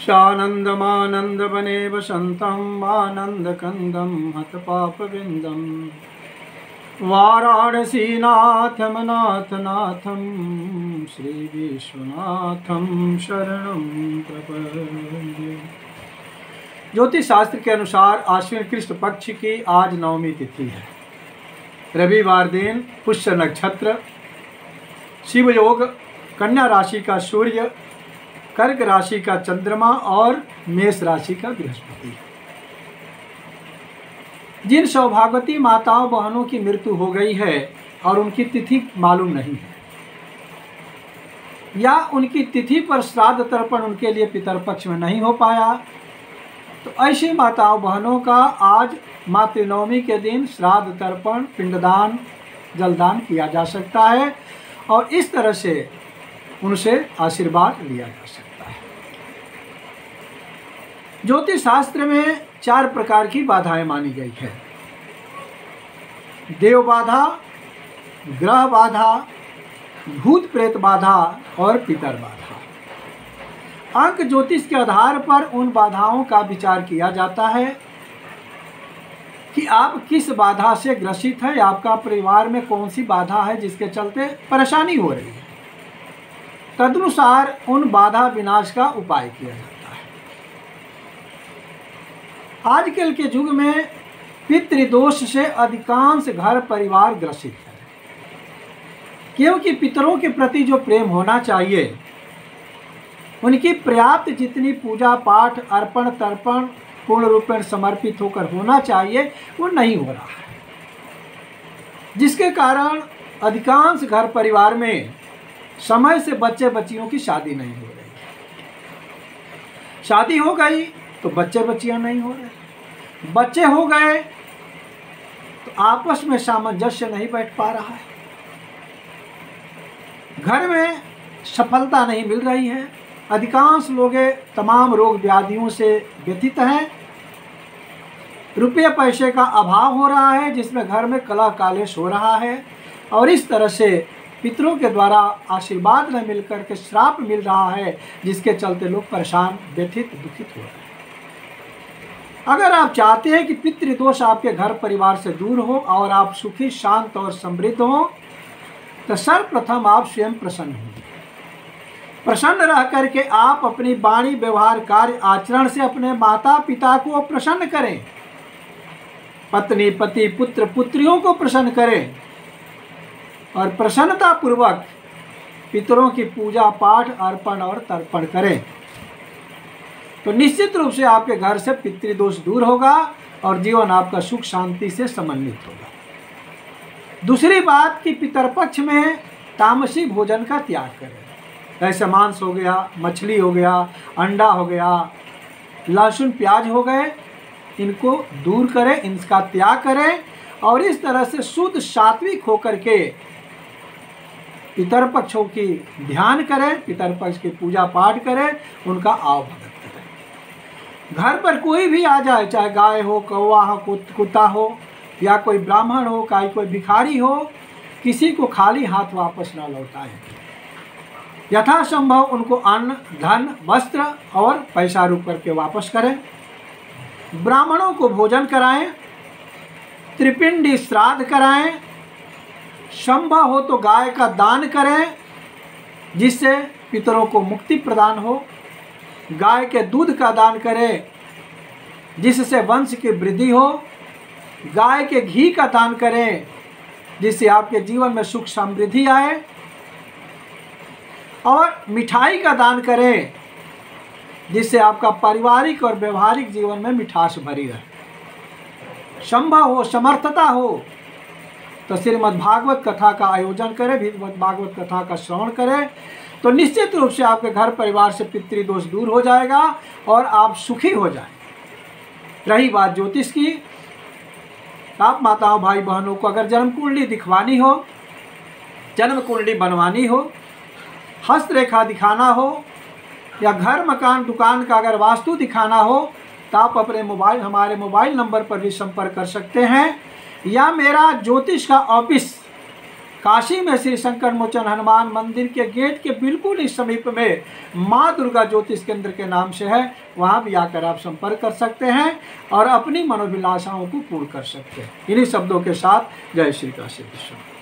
सानन्दमानन्दवने वसन्तम् आनन्दकन्दं हतपापविन्दं वाराणसीनाथमनाथनाथं श्रीविश्वनाथं शरणं प्रपद्ये। ज्योतिष शास्त्र के अनुसार आश्विन कृष्ण पक्ष की आज नवमी तिथि है। रविवार दिन पुष्य नक्षत्र, शिव योग, कन्या राशि का सूर्य, कर्क राशि का चंद्रमा और मेष राशि का बृहस्पति। जिन सौभाग्यवती माताओं बहनों की मृत्यु हो गई है और उनकी तिथि मालूम नहीं है या उनकी तिथि पर श्राद्ध तर्पण उनके लिए पितरपक्ष में नहीं हो पाया, तो ऐसी माताओं बहनों का आज मातृनवमी के दिन श्राद्ध तर्पण, पिंडदान, जलदान किया जा सकता है और इस तरह से उनसे आशीर्वाद लिया जा सकता है। ज्योतिष शास्त्र में 4 प्रकार की बाधाएं मानी गई है: देव बाधा, ग्रह बाधा, भूत प्रेत बाधा और पितर बाधा। अंक ज्योतिष के आधार पर उन बाधाओं का विचार किया जाता है कि आप किस बाधा से ग्रसित है, आपका परिवार में कौन सी बाधा है जिसके चलते परेशानी हो रही है। तदनुसार उन बाधा विनाश का उपाय किया जाता है। आजकल के युग में पितृदोष से अधिकांश घर परिवार ग्रसित है, क्योंकि पितरों के प्रति जो प्रेम होना चाहिए, उनकी पर्याप्त जितनी पूजा पाठ, अर्पण तर्पण पूर्ण रूपेण समर्पित होकर होना चाहिए, वो नहीं हो रहा है, जिसके कारण अधिकांश घर परिवार में समय से बच्चे बच्चियों की शादी नहीं हो रही। शादी हो गई तो बच्चे बच्चियां नहीं हो रहे, बच्चे हो गए तो आपस में सामंजस्य नहीं बैठ पा रहा है, घर में सफलता नहीं मिल रही है। अधिकांश लोग तमाम रोग व्याधियों से व्यथित हैं, रुपये पैसे का अभाव हो रहा है, जिसमें घर में कलह कालेश हो रहा है और इस तरह से पितरों के द्वारा आशीर्वाद न मिलकर के श्राप मिल रहा है, जिसके चलते लोग परेशान, व्यथित, दुखित हो रहे हैं। अगर आप चाहते हैं कि पितृदोष आपके घर परिवार से दूर हो और आप सुखी, शांत और समृद्ध हो, तो सर्वप्रथम आप स्वयं प्रसन्न हों। प्रसन्न रह करके आप अपनी वाणी, व्यवहार, कार्य, आचरण से अपने माता पिता को प्रसन्न करें, पत्नी, पति, पुत्र, पुत्रियों को प्रसन्न करें और प्रसन्नता पूर्वक पितरों की पूजा पाठ, अर्पण और तर्पण करें, तो निश्चित रूप से आपके घर से पितृदोष दूर होगा और जीवन आपका सुख शांति से समन्वित होगा। दूसरी बात कि पितरपक्ष में तामसी भोजन का त्याग करें। जैसे मांस हो गया, मछली हो गया, अंडा हो गया, लहसुन प्याज हो गए, इनको दूर करें, इनका त्याग करें और इस तरह से शुद्ध सात्विक होकर के पितर पक्षों की ध्यान करें, पितर पक्ष की पूजा पाठ करें, उनका आवभगत करें। घर पर कोई भी आ जाए, चाहे गाय हो, कौवा हो, कुत्ता हो या कोई ब्राह्मण हो, कोई भिखारी हो, किसी को खाली हाथ वापस न लौटाएं। यथासंभव उनको अन्न, धन, वस्त्र और पैसा रूप करके वापस करें। ब्राह्मणों को भोजन कराएं, त्रिपिंडी श्राद्ध कराएं, संभव हो तो गाय का दान करें, जिससे पितरों को मुक्ति प्रदान हो। गाय के दूध का दान करें, जिससे वंश की वृद्धि हो। गाय के घी का दान करें, जिससे आपके जीवन में सुख समृद्धि आए। और मिठाई का दान करें, जिससे आपका पारिवारिक और व्यवहारिक जीवन में मिठास भरी रहे। संभव हो, समर्थता हो तो श्रीमद् भागवत कथा का आयोजन करें, श्रीमद् भागवत कथा का श्रवण करें, तो निश्चित रूप से आपके घर परिवार से पितृदोष दूर हो जाएगा और आप सुखी हो जाएंगे। रही बात ज्योतिष की, आप माताओं, भाई बहनों को अगर जन्म कुंडली दिखवानी हो, जन्म कुंडली बनवानी हो, हस्तरेखा दिखाना हो या घर, मकान, दुकान का अगर वास्तु दिखाना हो, तो आप अपने हमारे मोबाइल नंबर पर भी संपर्क कर सकते हैं या मेरा ज्योतिष का ऑफिस काशी में श्री संकट मोचन हनुमान मंदिर के गेट के बिल्कुल इस समीप में माँ दुर्गा ज्योतिष केंद्र के नाम से है, वहाँ भी आकर आप संपर्क कर सकते हैं और अपनी मनोभिलाषाओं को पूर्ण कर सकते हैं। इन्हीं शब्दों के साथ जय श्री काशी विश्वनाथ।